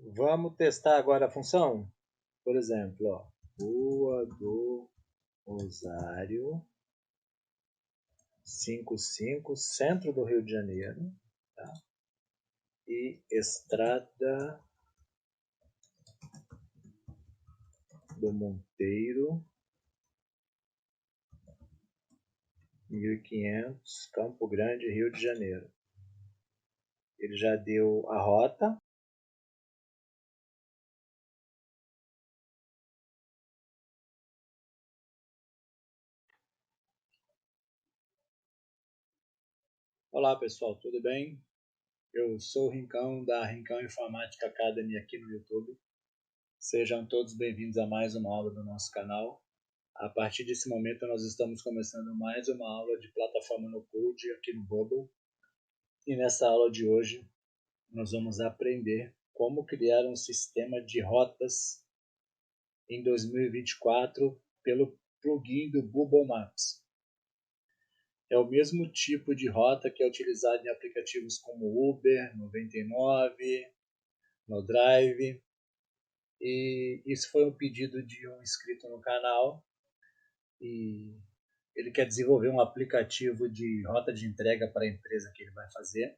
Vamos testar agora a função? Por exemplo, ó, Rua do Rosário, 55, centro do Rio de Janeiro, tá? E Estrada do Monteiro, 1500, Campo Grande, Rio de Janeiro. Ele já deu a rota. Olá pessoal, tudo bem? Eu sou o Rincão da Rincão Informática Academy aqui no YouTube. Sejam todos bem-vindos a mais uma aula do nosso canal. A partir desse momento nós estamos começando mais uma aula de plataforma no Code aqui no Bubble. E nessa aula de hoje nós vamos aprender como criar um sistema de rotas em 2024 pelo plugin do Google Maps. É o mesmo tipo de rota que é utilizado em aplicativos como Uber, 99, no Drive. E isso foi um pedido de um inscrito no canal. E ele quer desenvolver um aplicativo de rota de entrega para a empresa que ele vai fazer,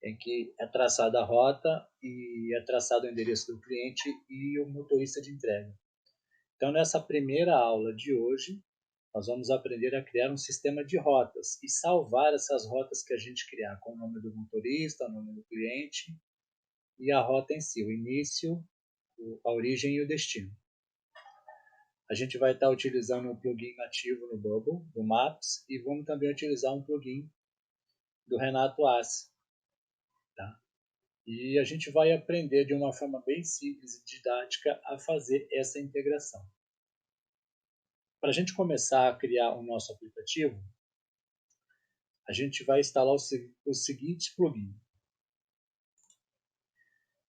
em que é traçada a rota e é traçado o endereço do cliente e o motorista de entrega. Então, nessa primeira aula de hoje, nós vamos aprender a criar um sistema de rotas e salvar essas rotas que a gente criar com o nome do motorista, o nome do cliente e a rota em si, o início, a origem e o destino. A gente vai estar utilizando um plugin nativo no Bubble, do Maps, e vamos também utilizar um plugin do Renato Assi. Tá? E a gente vai aprender de uma forma bem simples e didática a fazer essa integração. Para a gente começar a criar o nosso aplicativo, a gente vai instalar o seguinte plugin.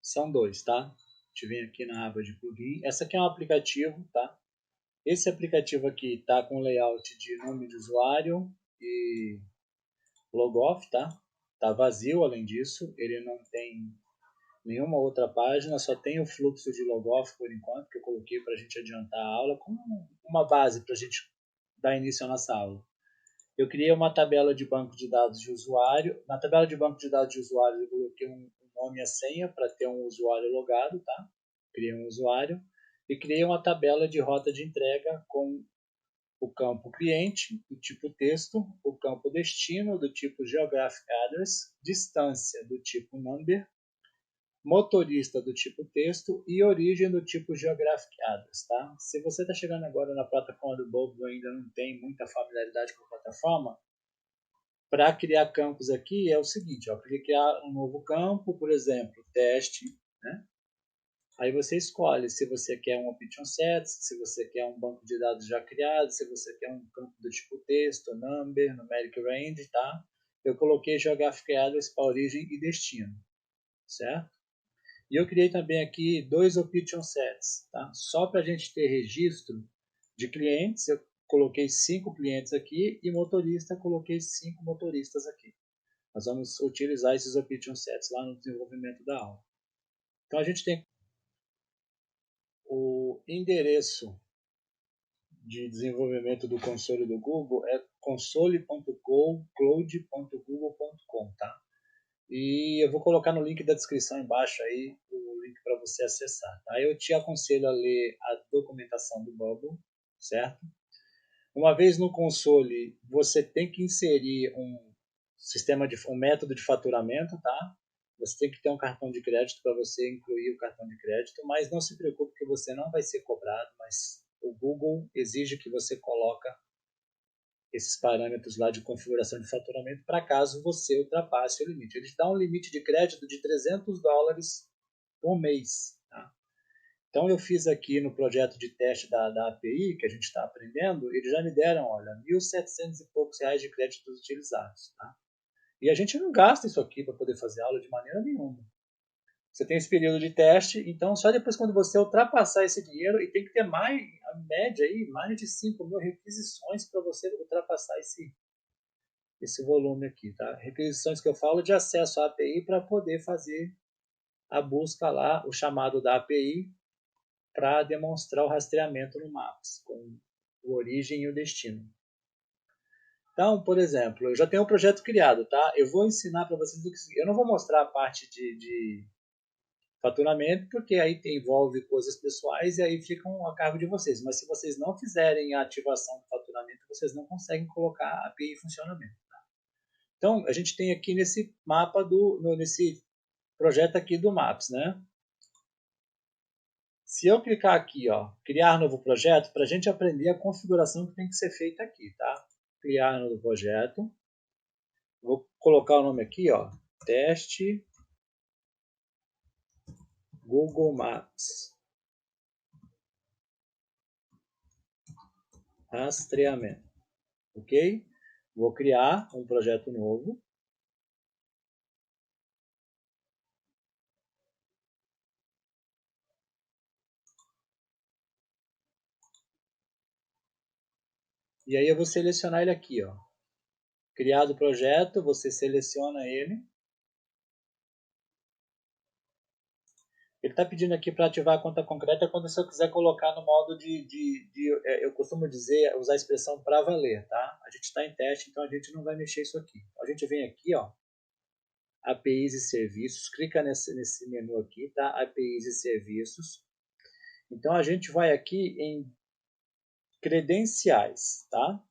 São dois, tá? A gente vem aqui na aba de plugin. Essa aqui é um aplicativo, tá? Esse aplicativo aqui está com layout de nome de usuário e logoff, tá? Tá vazio, além disso, ele não tem nenhuma outra página, só tem o fluxo de logoff por enquanto, que eu coloquei para a gente adiantar a aula, como uma base para a gente dar início à nossa aula. Eu criei uma tabela de banco de dados de usuário. Na tabela de banco de dados de usuário, eu coloquei um nome e a senha para ter um usuário logado, tá? Criei um usuário e criei uma tabela de rota de entrega com o campo cliente, do tipo texto, o campo destino, do tipo geographic address, distância, do tipo number, motorista, do tipo texto e origem, do tipo geographic address. Tá? Se você está chegando agora na plataforma do Bubble e ainda não tem muita familiaridade com a plataforma, para criar campos aqui é o seguinte, ó, para criar um novo campo, por exemplo, teste, né? Aí você escolhe se você quer um option set, se você quer um banco de dados já criado, se você quer um campo do tipo texto, number, numeric range, tá? Eu coloquei geographic address para origem e destino, certo? E eu criei também aqui dois option sets, tá? Só para a gente ter registro de clientes, eu coloquei 5 clientes aqui e motorista, coloquei 5 motoristas aqui. Nós vamos utilizar esses option sets lá no desenvolvimento da aula. Então a gente tem o endereço de desenvolvimento do console do Google é console.go.cloud.google.com, tá? E eu vou colocar no link da descrição embaixo aí o link para você acessar, tá? Eu te aconselho a ler a documentação do Bubble, certo? Uma vez no console, você tem que inserir um método de faturamento, tá? Você tem que ter um cartão de crédito para você incluir o cartão de crédito, mas não se preocupe que você não vai ser cobrado, mas o Google exige que você coloque esses parâmetros lá de configuração de faturamento para caso você ultrapasse o limite. Ele te dá um limite de crédito de $300 por mês. Tá? Então eu fiz aqui no projeto de teste da API, que a gente está aprendendo, eles já me deram, olha, 1.700 e poucos reais de créditos utilizados. Tá? E a gente não gasta isso aqui para poder fazer aula de maneira nenhuma. Você tem esse período de teste, então só depois quando você ultrapassar esse dinheiro, e tem que ter mais, a média aí, mais de 5.000 requisições para você ultrapassar esse volume aqui, tá? Requisições que eu falo de acesso à API para poder fazer a busca lá, o chamado da API, para demonstrar o rastreamento no Maps, com o origem e o destino. Então, por exemplo, eu já tenho um projeto criado, tá? Eu vou ensinar para vocês o que... Eu não vou mostrar a parte de faturamento, porque aí envolve coisas pessoais e aí ficam a cargo de vocês. Mas se vocês não fizerem a ativação do faturamento, vocês não conseguem colocar a API em funcionamento. Tá? Então, a gente tem aqui nesse mapa, nesse projeto aqui do Maps, né? Se eu clicar aqui, ó, criar novo projeto, para a gente aprender a configuração que tem que ser feita aqui, tá? Criar novo projeto. Vou colocar o nome aqui, ó, teste Google Maps. Rastreamento. Ok? Vou criar um projeto novo. E aí eu vou selecionar ele aqui, ó. Criado o projeto, você seleciona ele. Ele está pedindo aqui para ativar a conta concreta quando você quiser colocar no modo eu costumo dizer, usar a expressão para valer, tá? A gente está em teste, então a gente não vai mexer isso aqui. A gente vem aqui, ó, APIs e serviços, clica nesse menu aqui, tá? APIs e serviços. Então a gente vai aqui em credenciais, tá?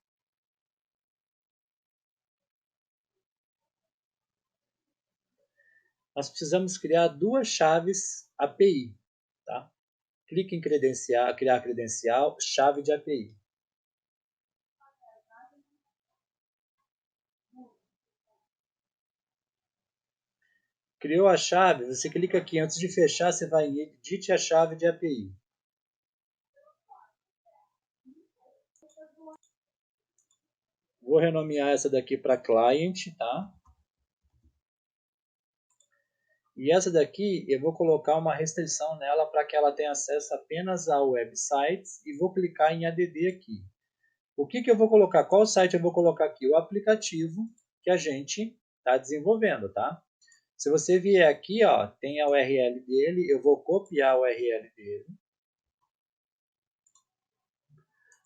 Nós precisamos criar duas chaves API, tá? Clique em credencial, criar credencial, chave de API. Criou a chave, você clica aqui, antes de fechar, você vai em edite a chave de API. Vou renomear essa daqui para client, tá? E essa daqui eu vou colocar uma restrição nela para que ela tenha acesso apenas a websites e vou clicar em ADD aqui. O que eu vou colocar? Qual site eu vou colocar aqui? O aplicativo que a gente está desenvolvendo, tá? Se você vier aqui, ó, tem a URL dele, eu vou copiar a URL dele.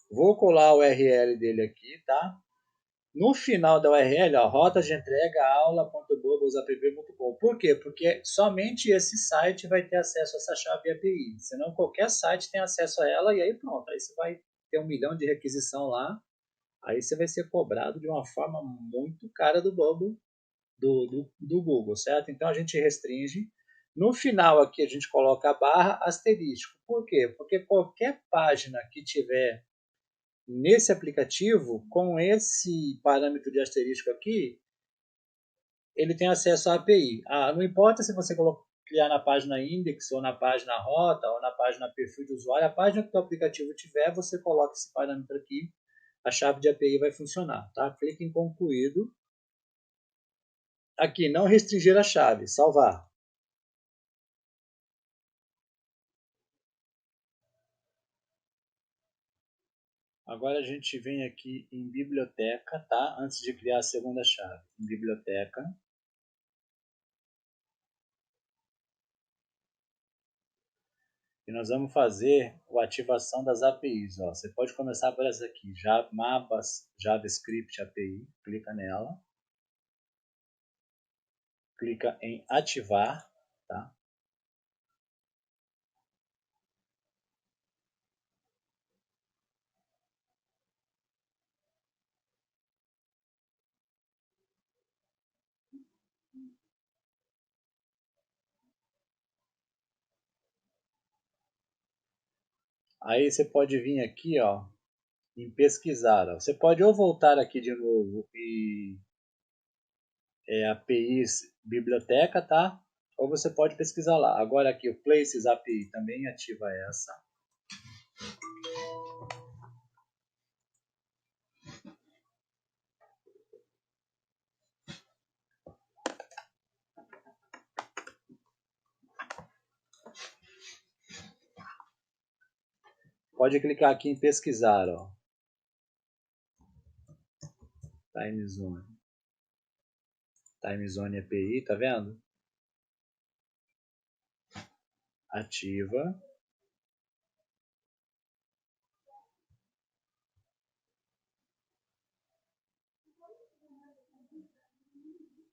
Vou colar a URL dele aqui, tá? No final da URL, ó, rotas de entrega aula.bobosapp.com. Por quê? Porque somente esse site vai ter acesso a essa chave API. Senão qualquer site tem acesso a ela e aí pronto. Aí você vai ter 1 milhão de requisição lá. Aí você vai ser cobrado de uma forma muito cara do Bubble do Google, certo? Então a gente restringe. No final aqui a gente coloca a barra asterisco. Por quê? Porque qualquer página que tiver nesse aplicativo, com esse parâmetro de asterisco aqui, ele tem acesso à API. Não importa se você criar na página index, ou na página rota, ou na página perfil de usuário, a página que o aplicativo tiver, você coloca esse parâmetro aqui, a chave de API vai funcionar. Tá? Clique em concluído. Aqui, não restringir a chave, salvar. Agora a gente vem aqui em biblioteca, tá? Antes de criar a segunda chave. Em biblioteca. E nós vamos fazer a ativação das APIs. Ó. Você pode começar por essa aqui, mapas JavaScript API. Clica nela. Clica em ativar, tá? Aí você pode vir aqui, ó, em pesquisar. Ó. Você pode ou voltar aqui de novo e APIs biblioteca, tá? Ou você pode pesquisar lá. Agora aqui o Places API também ativa essa. Pode clicar aqui em pesquisar, ó. Time Zone. Time Zone API, tá vendo? ativa.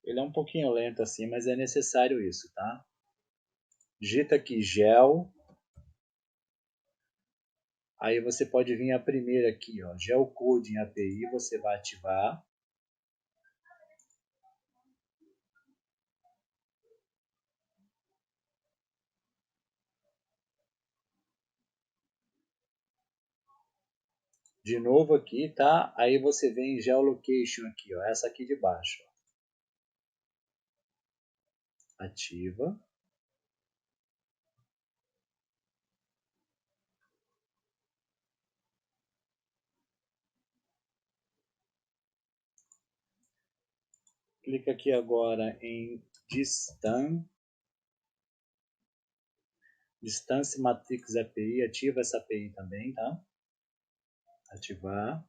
Ele é um pouquinho lento assim, mas é necessário isso, tá? Digita aqui gel. Aí você pode vir a primeira aqui, ó, Gel Coding API, você vai ativar. De novo aqui, tá? Aí você vem em Geolocation aqui, ó, essa aqui de baixo. Ó. Ativa. Clica aqui agora em Distance Matrix API, ativa essa API também, tá? Ativar.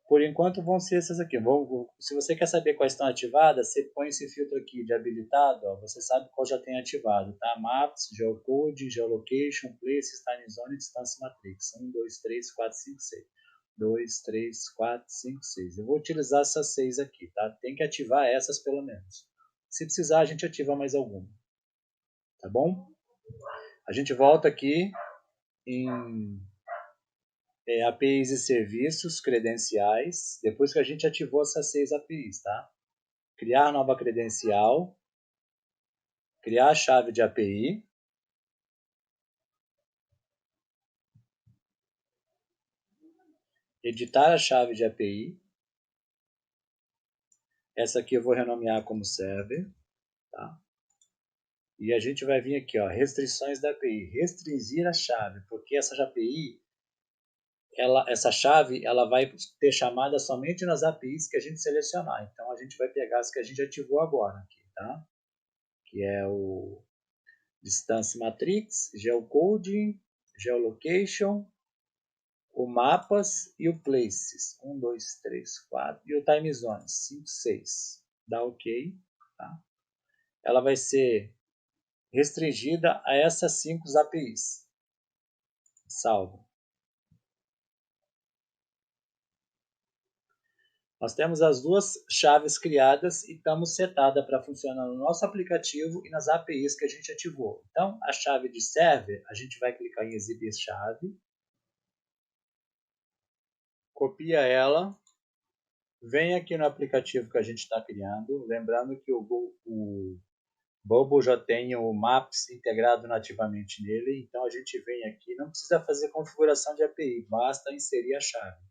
Por enquanto vão ser essas aqui. Se você quer saber quais estão ativadas, você põe esse filtro aqui de habilitado, ó, você sabe qual já tem ativado, tá? Maps, Geocode, Geolocation, Places, Time Zone e Distance Matrix. 1, 2, 3, 4, 5, 6. 2, 3, 4, 5, 6. Eu vou utilizar essas 6 aqui, tá? Tem que ativar essas pelo menos. Se precisar, a gente ativa mais alguma. Tá bom? A gente volta aqui em APIs e serviços, credenciais, depois que a gente ativou essas 6 APIs, tá? Criar nova credencial, criar a chave de API, editar a chave de API, essa aqui eu vou renomear como server, tá? E a gente vai vir aqui, ó, restrições da API, restringir a chave, porque essa API, essa chave, ela vai ter chamada somente nas APIs que a gente selecionar. Então a gente vai pegar as que a gente ativou agora aqui, tá? Que é o Distance Matrix, Geocoding, Geolocation, o Mapas e o Places. 1, 2, 3, 4. E o Time Zone. 5, 6. Dá OK. Tá? Ela vai ser restringida a essas 5 APIs. Salvo. Nós temos as duas chaves criadas e estamos setada para funcionar no nosso aplicativo e nas APIs que a gente ativou. Então, a chave de server, a gente vai clicar em exibir chave, copia ela, vem aqui no aplicativo que a gente está criando, lembrando que o Bubble já tem o Maps integrado nativamente nele, então a gente vem aqui, não precisa fazer configuração de API, basta inserir a chave.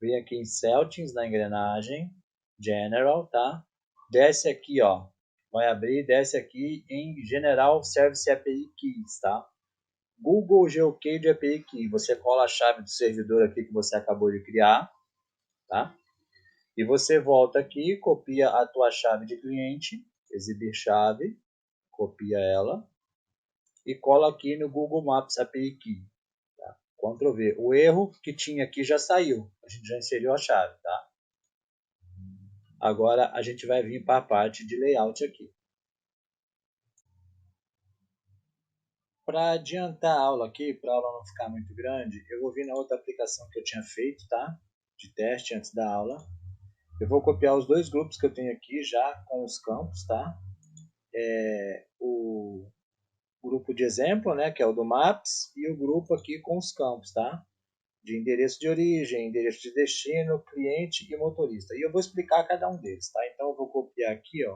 Vem aqui em Settings, na engrenagem, General, tá? Desce aqui, ó, vai abrir, desce aqui em General Service API Keys, tá? Google Geocode API Key, você cola a chave do servidor aqui que você acabou de criar, tá? E você volta aqui, copia a tua chave de cliente, exibir chave, copia ela e cola aqui no Google Maps API Key. Tá? Ctrl V. O erro que tinha aqui já saiu, a gente já inseriu a chave. Tá? Agora a gente vai vir para a parte de layout aqui. Para adiantar a aula aqui, para a aula não ficar muito grande, eu vou vir na outra aplicação que eu tinha feito, tá? De teste antes da aula. Eu vou copiar os dois grupos que eu tenho aqui já com os campos, tá? O grupo de exemplo, né, que é o do Maps, e o grupo aqui com os campos, tá? De endereço de origem, endereço de destino, cliente e motorista. E eu vou explicar cada um deles, tá? Então eu vou copiar aqui, ó,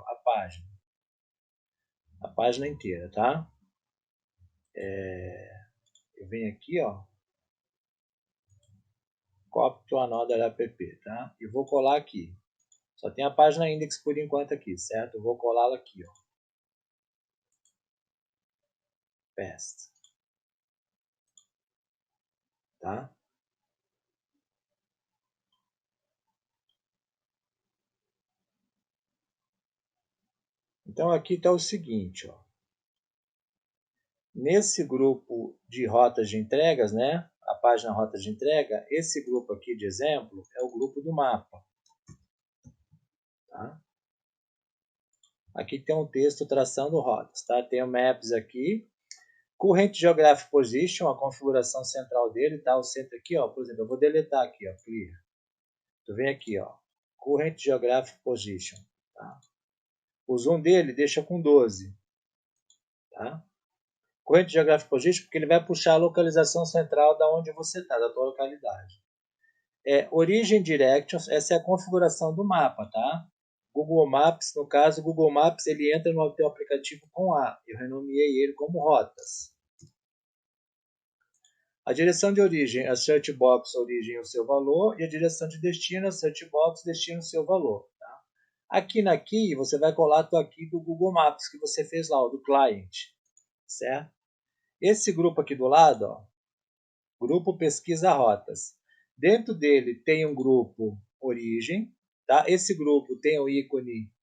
a página inteira, tá? Eu venho aqui, ó, copio another app, tá? E vou colar aqui. Só tem a página index por enquanto aqui, certo? Eu vou colá-la aqui, ó. Paste. Tá? Então aqui está o seguinte, ó. Nesse grupo de rotas de entregas, né, a página rota de entrega, esse grupo aqui de exemplo é o grupo do mapa. Tá? Aqui tem um texto traçando rotas. Tá? Tem o Maps aqui. Current Geographic Position, a configuração central dele, tá? O centro aqui, ó, por exemplo, eu vou deletar aqui, ó, clear. Tu vem aqui, ó, Current Geographic Position, tá? O zoom dele deixa com 12, tá? Current Geographic Position porque ele vai puxar a localização central da onde você está, da tua localidade. Origin Directions, essa é a configuração do mapa, tá? Google Maps, no caso, Google Maps, ele entra no teu aplicativo com A. Eu renomeei ele como rotas. A direção de origem, a search box origem o seu valor, e a direção de destino, a search box destino o seu valor. Tá? Aqui na key, você vai colar a tua key do Google Maps que você fez lá, do client. Certo? Esse grupo aqui do lado, ó, grupo pesquisa rotas. Dentro dele tem um grupo origem, tá? Esse grupo tem o ícone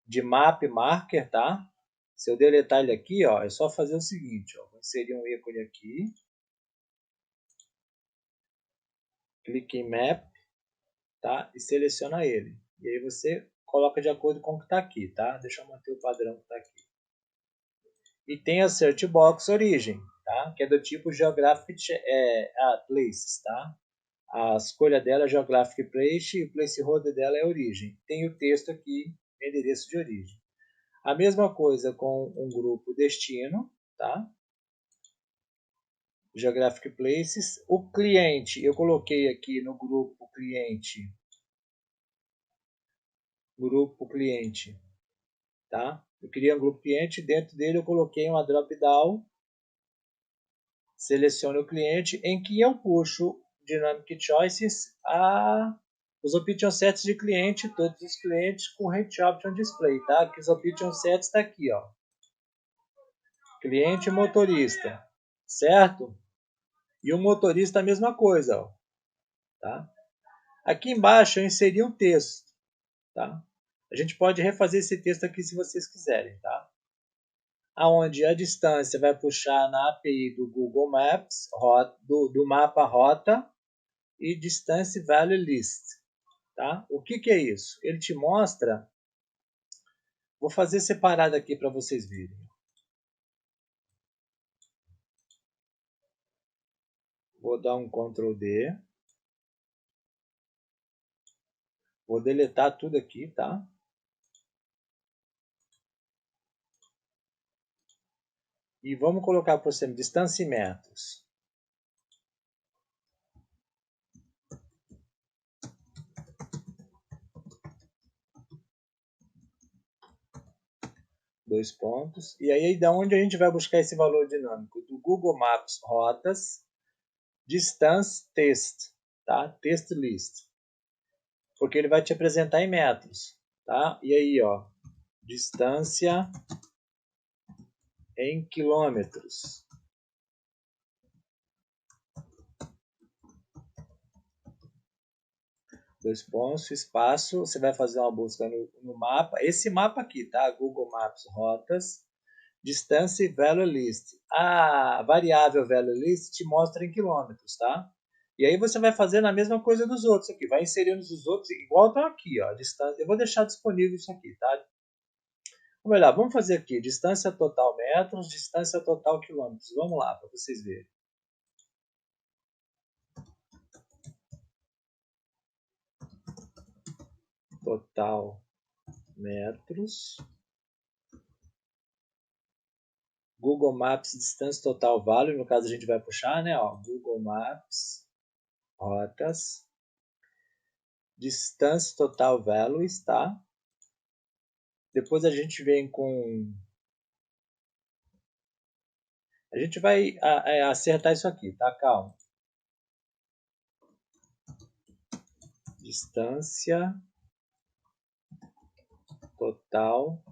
de map marker, tá? Se eu deletar ele aqui, ó, é só fazer o seguinte, ó, vou inserir um ícone aqui, clique em map, tá? E seleciona ele. E aí você coloca de acordo com o que está aqui, tá? Deixa eu manter o padrão que está aqui. E tem a search box origem, tá? Que é do tipo geographic places, tá? A escolha dela é geographic place e o placeholder dela é origem. Tem o texto aqui, endereço de origem. A mesma coisa com um grupo destino, tá? Geographic places. O cliente, eu coloquei aqui no grupo cliente, tá? Eu criei um grupo cliente, dentro dele eu coloquei uma drop-down, seleciono o cliente, em que eu puxo Dynamic Choices os option sets de cliente, todos os clientes com Rate Option Display, tá? Aqui os option sets está aqui, ó. Cliente e motorista, certo? E o motorista a mesma coisa, ó. Tá? Aqui embaixo eu inseri um texto, tá? A gente pode refazer esse texto aqui se vocês quiserem, tá? Aonde a distância vai puxar na API do Google Maps, do mapa rota e Distance Value List. Tá? O que é isso? Ele te mostra, vou fazer separado aqui para vocês verem. Vou dar um Ctrl D. Vou deletar tudo aqui, tá? E vamos colocar por cima distância em metros. Dois pontos. E aí, da onde a gente vai buscar esse valor dinâmico? Do Google Maps Rotas, Distance Test, tá? Test List. Porque ele vai te apresentar em metros, tá? E aí, ó, distância em quilômetros. Dois pontos, espaço, você vai fazer uma busca no mapa, esse mapa aqui, tá? Google Maps Rotas, Distance Value List. A variável Value List te mostra em quilômetros, tá? E aí você vai fazendo a mesma coisa dos outros aqui, vai inserindo os outros, igual estão aqui, ó, distância. Eu vou deixar disponível isso aqui, tá? Ou melhor, vamos fazer aqui, distância total metros, distância total quilômetros. Vamos lá, para vocês verem. Total metros. Google Maps, distância total value, no caso a gente vai puxar, né? Ó, Google Maps, rotas, distância total values, tá? Depois a gente vem com... A gente vai acertar isso aqui, tá? Calma. Distância total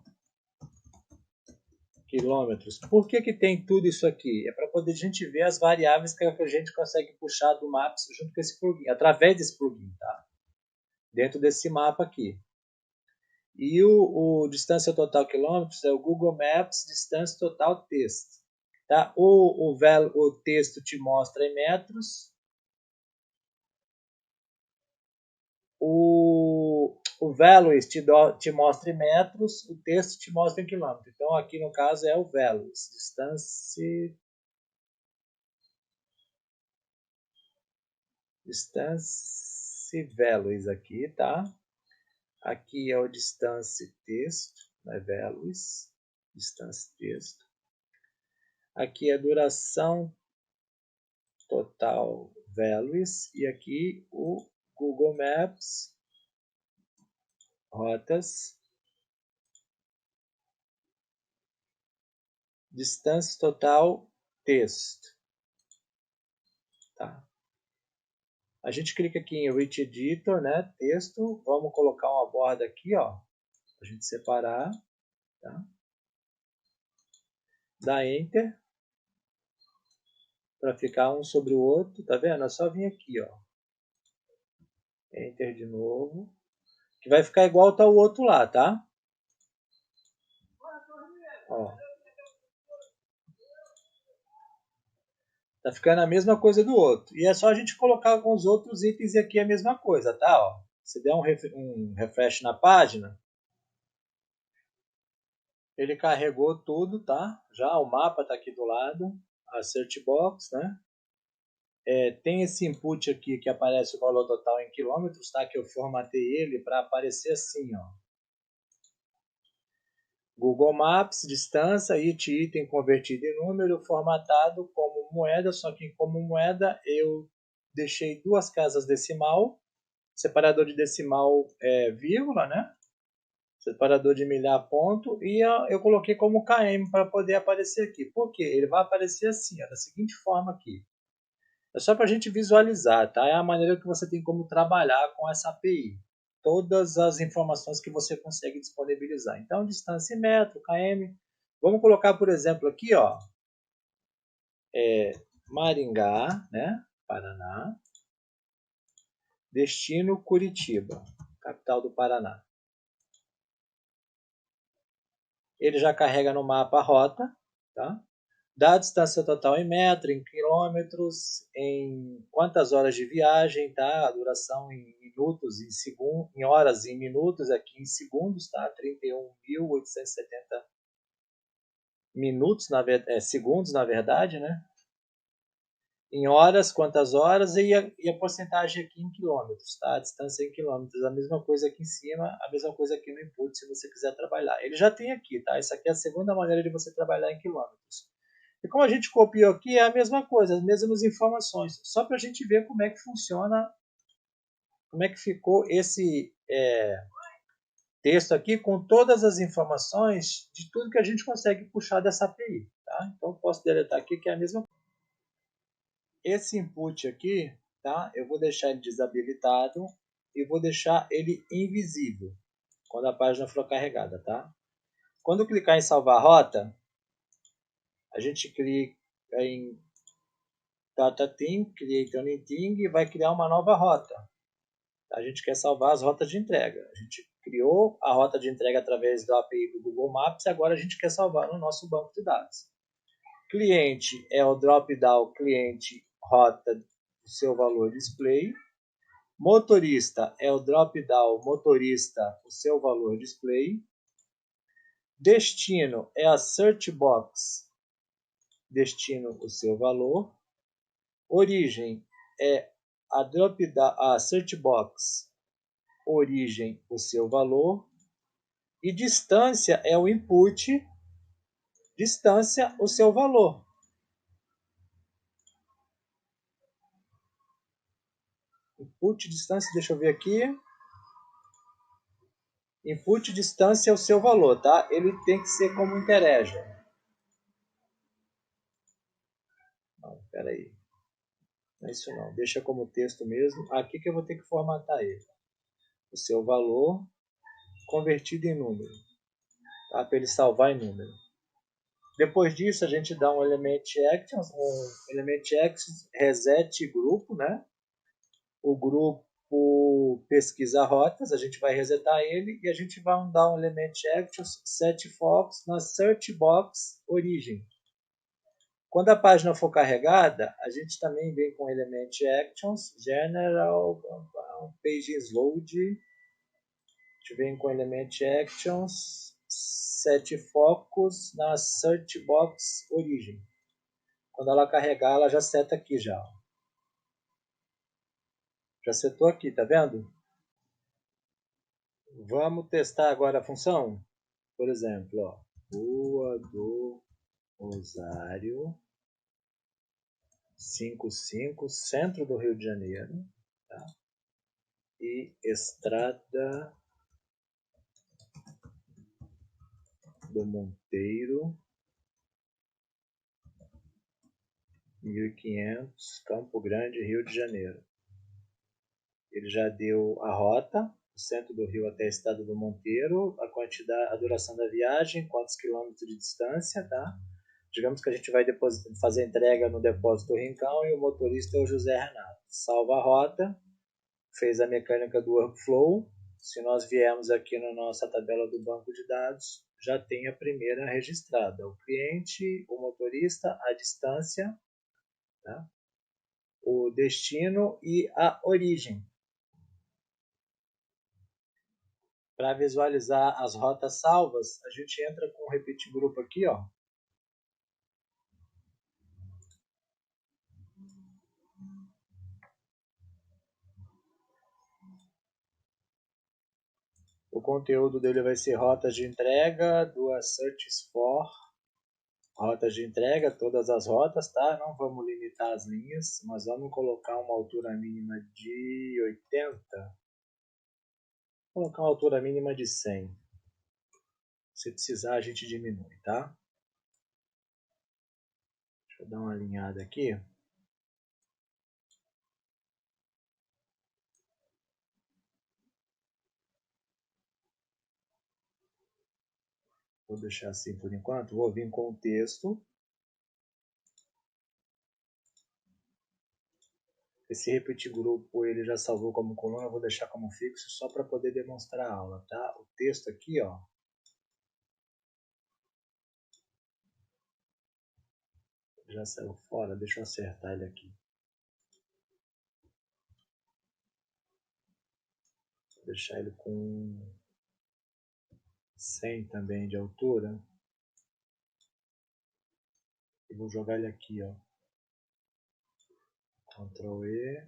quilômetros. Por que tem tudo isso aqui? É para poder a gente ver as variáveis que a gente consegue puxar do Maps junto com esse plugin, através desse plugin, tá? Dentro desse mapa aqui. E o distância total quilômetros é o Google Maps distância total texto. Tá? O texto te mostra em metros o values te mostra em metros, o texto te mostra em quilômetros. Então, aqui no caso é o values, distance values aqui, tá? Aqui é o distance texto, né? Values, distance texto. Aqui é a duração total values e aqui o Google Maps, rotas, distância total texto, tá? A gente clica aqui em Rich Editor, né? Texto, vamos colocar uma borda aqui, ó, pra gente separar, tá? Dá Enter para ficar um sobre o outro, tá vendo? É só vir aqui, ó. Enter de novo, que vai ficar igual tá o outro lá, tá? Ó. Tá ficando a mesma coisa do outro. E é só a gente colocar alguns outros itens aqui a mesma coisa, tá? Ó. Se der um refresh na página, ele carregou tudo, tá? Já o mapa tá aqui do lado, a search box, né? Tem esse input aqui que aparece o valor total em quilômetros, tá? Que eu formatei ele para aparecer assim, ó. Google Maps, distância, item convertido em número, formatado como moeda, só que como moeda eu deixei duas casas decimal, separador de decimal vírgula, né? Separador de milhar ponto, e eu coloquei como km para poder aparecer aqui. Por quê? Ele vai aparecer assim, ó, da seguinte forma aqui. É só para a gente visualizar, tá? É a maneira que você tem como trabalhar com essa API. Todas as informações que você consegue disponibilizar. Então, distância em metro, km. Vamos colocar, por exemplo, aqui, ó, Maringá, né? Paraná. Destino Curitiba, capital do Paraná. Ele já carrega no mapa a rota, tá? Dá a distância total em metro, em quilômetros, em quantas horas de viagem, tá? A duração em minutos, em segundos, em horas, em minutos, aqui em segundos, tá? 31.870 minutos, segundos, na verdade, né? Em horas, quantas horas, e a porcentagem aqui em quilômetros, tá? A distância em quilômetros, a mesma coisa aqui em cima, a mesma coisa aqui no input, se você quiser trabalhar. Ele já tem aqui, tá? Isso aqui é a segunda maneira de você trabalhar em quilômetros. E como a gente copiou aqui, é a mesma coisa, as mesmas informações. Só para a gente ver como é que funciona, como é que ficou esse texto aqui com todas as informações de tudo que a gente consegue puxar dessa API. Tá? Então, eu posso deletar aqui, que é a mesma coisa. Esse input aqui, tá? Eu vou deixar ele desabilitado e vou deixar ele invisível quando a página for carregada. Tá? Quando clicar em salvar rota, a gente clica em Data Team, Create a New Thing e vai criar uma nova rota. A gente quer salvar as rotas de entrega. A gente criou a rota de entrega através da API do Google Maps e agora a gente quer salvar no nosso banco de dados. Cliente é o drop-down cliente rota do seu valor display. Motorista é o drop-down motorista o seu valor display. Destino é a search box destino o seu valor. Origem é a search box origem o seu valor e distância é o input, distância o seu valor. Input, distância, deixa eu ver aqui. Input, distância é o seu valor, tá? Ele tem que ser como interage. Não, peraí. Não é isso não, deixa como texto mesmo. Aqui que eu vou ter que formatar ele. O seu valor convertido em número, tá? Para ele salvar em número. Depois disso, a gente dá um element actions, reset grupo, né? O grupo pesquisa rotas, a gente vai resetar ele e a gente vai dar um element actions set fox na search box origem. Quando a página for carregada, a gente também vem com element actions, general, pages load, gente vem com Element Actions, set focus na Search Box Origin. Quando ela carregar, ela já seta aqui já. Já setou aqui, tá vendo? Vamos testar agora a função? Por exemplo, ó, Rua do Rosário, 55, centro do Rio de Janeiro, tá? E Estrada do Monteiro, 1500, Campo Grande, Rio de Janeiro. Ele já deu a rota, do centro do Rio até a Estrada do Monteiro, a quantidade, a duração da viagem, quantos quilômetros de distância, tá? Digamos que a gente vai fazer a entrega no depósito Rincão e o motorista é o José Renato. Salva a rota, fez a mecânica do workflow. Se nós viermos aqui na nossa tabela do banco de dados, já tem a primeira registrada. O cliente, o motorista, a distância, tá? O destino e a origem. Para visualizar as rotas salvas, a gente entra com o Repeat Grupo aqui, ó. O conteúdo dele vai ser rotas de entrega, duas searches for, rotas de entrega, todas as rotas, tá? Não vamos limitar as linhas, mas vamos colocar uma altura mínima de 80. Vou colocar uma altura mínima de 100. Se precisar, a gente diminui, tá? Deixa eu dar uma alinhada aqui. Vou deixar assim por enquanto. Vou vir com o texto. Esse repetir grupo ele já salvou como coluna, eu vou deixar como fixo só para poder demonstrar a aula, tá? O texto aqui, ó. Já saiu fora, deixa eu acertar ele aqui. Vou deixar ele com 100 também de altura. E vou jogar ele aqui, ó. Ctrl E.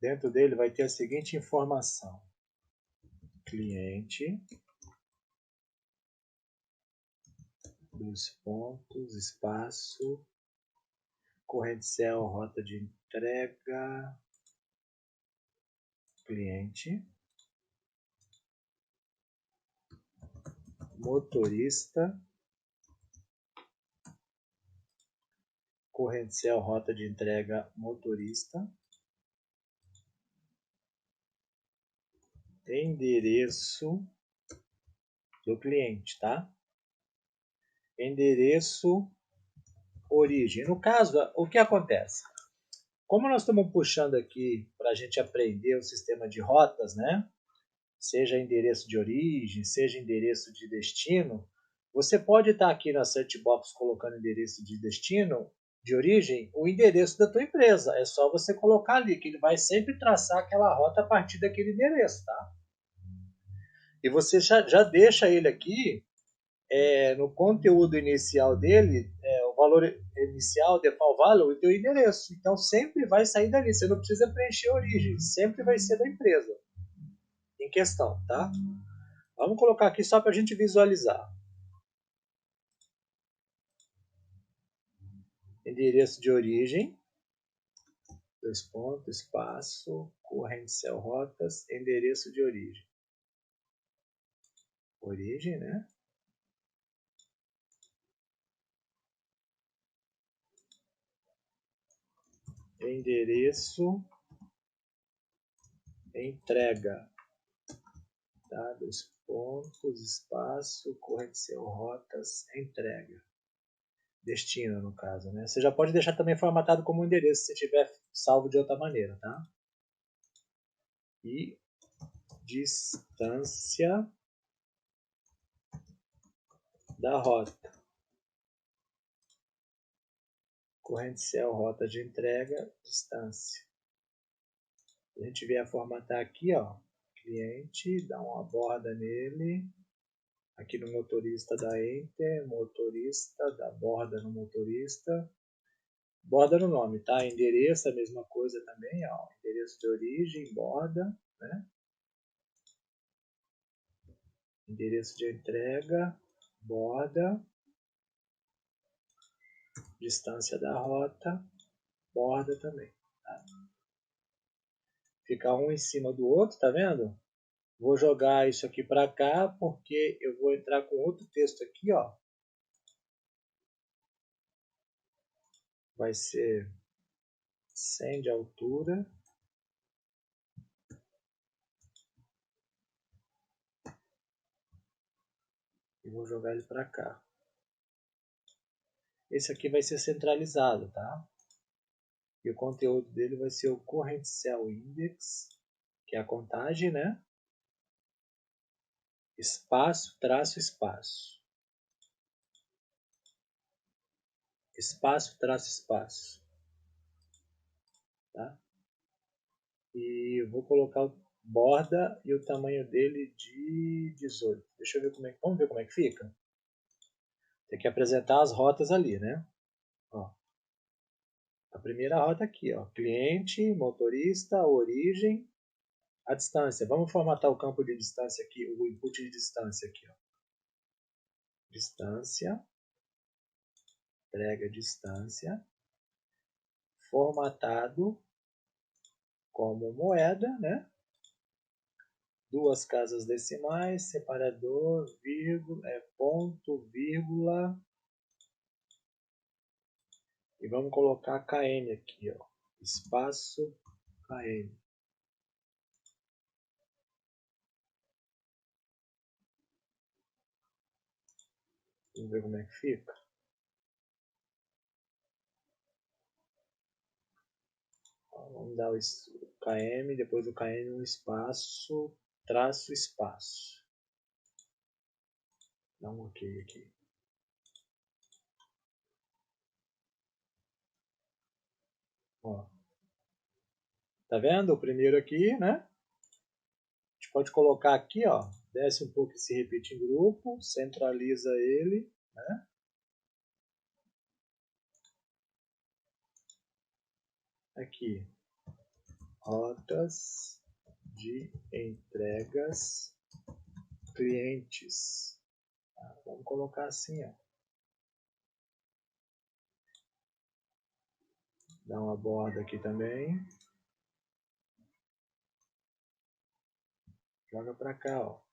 Dentro dele vai ter a seguinte informação. Cliente, dois pontos, espaço, corrente céu, rota de entrega, cliente, motorista, corrente céu, rota de entrega, motorista, endereço do cliente, tá? Endereço, origem. No caso, o que acontece? Como nós estamos puxando aqui para a gente aprender o sistema de rotas, né? Seja endereço de origem, seja endereço de destino, você pode estar aqui na search box colocando endereço de destino, de origem, o endereço da tua empresa. É só você colocar ali, que ele vai sempre traçar aquela rota a partir daquele endereço, tá? E você já deixa ele aqui no conteúdo inicial dele, o valor inicial, default value, o teu endereço. Então sempre vai sair dali, você não precisa preencher a origem, sempre vai ser da empresa em questão, tá? Vamos colocar aqui só para a gente visualizar. Endereço de origem, dois pontos, espaço, corrente céu rotas, endereço de origem. Origem, né? Endereço, entrega, tá? Dois pontos, espaço, corrente céu rotas, entrega. Destino, no caso, né? Você já pode deixar também formatado como endereço se tiver salvo de outra maneira, tá? E distância da rota. Corrente céu, rota de entrega, distância. A gente vier formatar aqui, ó, cliente, dá uma borda nele. Aqui no motorista dá Enter, motorista, dá borda no motorista. Borda no nome, tá? Endereço, a mesma coisa também, ó. Endereço de origem, borda, né? Endereço de entrega, borda. Distância da rota, borda também, tá? Fica um em cima do outro, tá vendo? Vou jogar isso aqui para cá, porque eu vou entrar com outro texto aqui, ó. Vai ser 100 de altura. E vou jogar ele para cá. Esse aqui vai ser centralizado, tá? E o conteúdo dele vai ser o Current Cell Index, que é a contagem, né? Espaço, traço, espaço. Espaço, traço, espaço. Tá? E eu vou colocar o borda e o tamanho dele de 18. Deixa eu ver como é que... Vamos ver como é que fica? Tem que apresentar as rotas ali, né? Ó. A primeira rota aqui, ó. Cliente, motorista, origem, a distância. Vamos formatar o campo de distância aqui, o input de distância aqui, ó. Distância, entrega distância, formatado como moeda, né? Duas casas decimais, separador, vírgula, ponto, vírgula. E vamos colocar KN aqui, ó. Espaço KN. Vamos ver como é que fica. Ó, vamos dar o KM, depois do KN um espaço, traço, espaço. Dá um OK aqui. Ó. Tá vendo? O primeiro aqui, né? A gente pode colocar aqui, ó. Desce um pouco esse repeat em grupo, centraliza ele, né? Aqui. Rotas de entregas clientes. Tá? Vamos colocar assim, ó. Dá uma borda aqui também. Joga para cá, ó.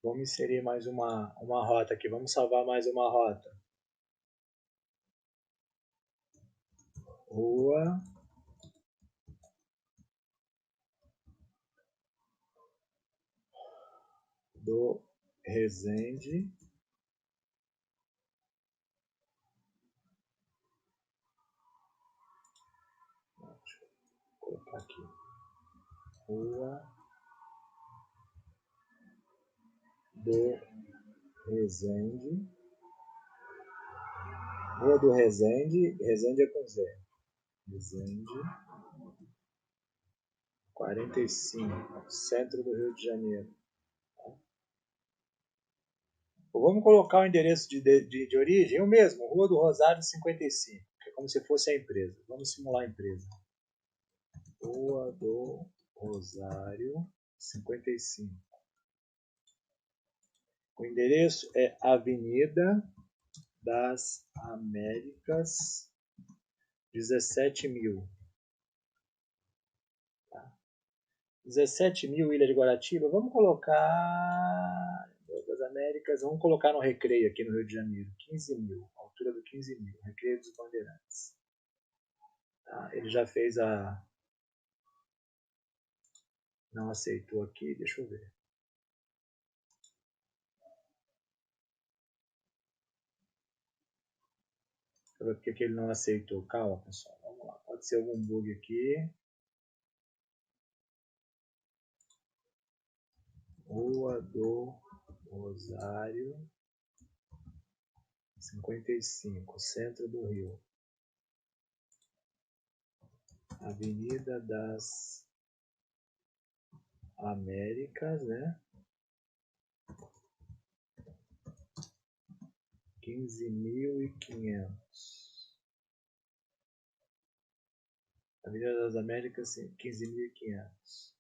Vamos inserir mais uma rota aqui. Vamos salvar mais uma rota. Rua do Resende. Deixa eu colocar aqui. Rua do Resende. Rua do Resende. Resende é com Z. Resende. 45. Centro do Rio de Janeiro. Vamos colocar o endereço de origem, o mesmo, Rua do Rosário 55, que é como se fosse a empresa. Vamos simular a empresa. Rua do Rosário 55. O endereço é Avenida das Américas 17.000. Tá? 17.000 Ilha de Guaratiba. Vamos colocar das Américas, vamos colocar no Recreio aqui no Rio de Janeiro. 15.000, altura do 15.000, Recreio dos Bandeirantes. Tá? Ele já fez a... Não aceitou aqui, deixa eu ver. Deixa eu ver porque que ele não aceitou. Calma, pessoal. Vamos lá. Pode ser algum bug aqui. Rua do Rosário 55, centro do Rio. Avenida das Américas, né? 15.500. Avenida das Américas, 15.500.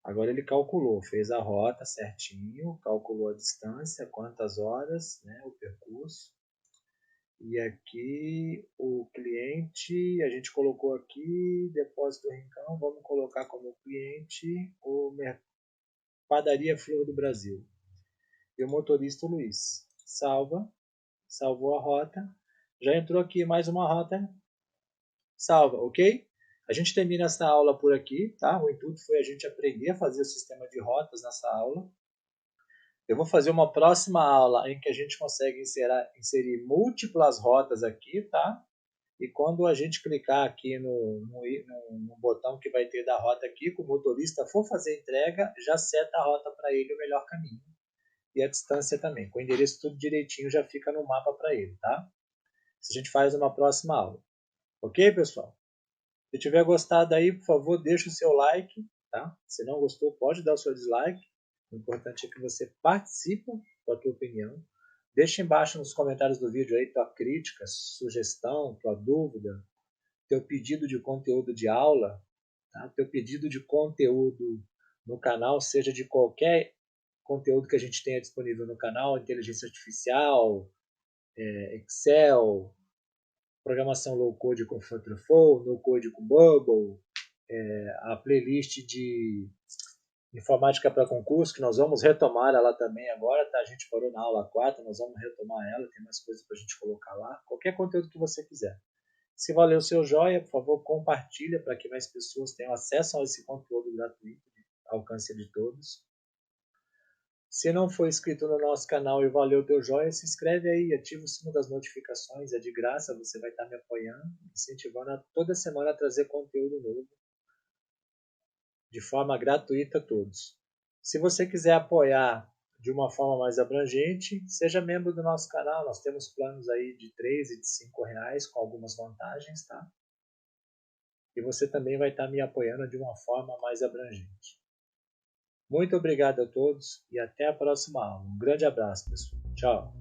Agora ele calculou, fez a rota certinho, calculou a distância, quantas horas, né, o percurso. E aqui o cliente, a gente colocou aqui, depósito Rincão, vamos colocar como cliente o Padaria Flor do Brasil. E o motorista Luiz. Salvou a rota. Já entrou aqui mais uma rota, salva, ok? A gente termina essa aula por aqui, tá? O intuito foi a gente aprender a fazer o sistema de rotas nessa aula. Eu vou fazer uma próxima aula em que a gente consegue inserir múltiplas rotas aqui, tá? E quando a gente clicar aqui no botão que vai ter da rota aqui, que o motorista for fazer a entrega, já seta a rota para ele o melhor caminho. E a distância também. Com o endereço tudo direitinho já fica no mapa para ele, tá? Isso a gente faz numa próxima aula. Ok, pessoal? Se tiver gostado aí, por favor, deixa o seu like, tá? Se não gostou, pode dar o seu dislike. O importante é que você participe com a tua opinião. Deixa embaixo nos comentários do vídeo aí tua crítica, sugestão, tua dúvida, teu pedido de conteúdo de aula, tá? Teu pedido de conteúdo no canal, seja de qualquer conteúdo que a gente tenha disponível no canal, inteligência artificial, Excel, programação low code com Flutterflow, no code com Bubble, a playlist de informática para concurso, que nós vamos retomar ela também agora, tá? A gente parou na aula 4, nós vamos retomar ela, tem mais coisas para a gente colocar lá, qualquer conteúdo que você quiser. Se valeu o seu joinha, por favor, compartilha para que mais pessoas tenham acesso a esse conteúdo gratuito, ao alcance de todos. Se não for inscrito no nosso canal e valeu o teu joinha, se inscreve aí, ativa o sino das notificações, é de graça, você vai estar me apoiando, incentivando a toda semana a trazer conteúdo novo, de forma gratuita a todos. Se você quiser apoiar de uma forma mais abrangente, seja membro do nosso canal, nós temos planos aí de 3 e de 5 reais com algumas vantagens, tá? E você também vai estar me apoiando de uma forma mais abrangente. Muito obrigado a todos e até a próxima aula. Um grande abraço, pessoal. Tchau.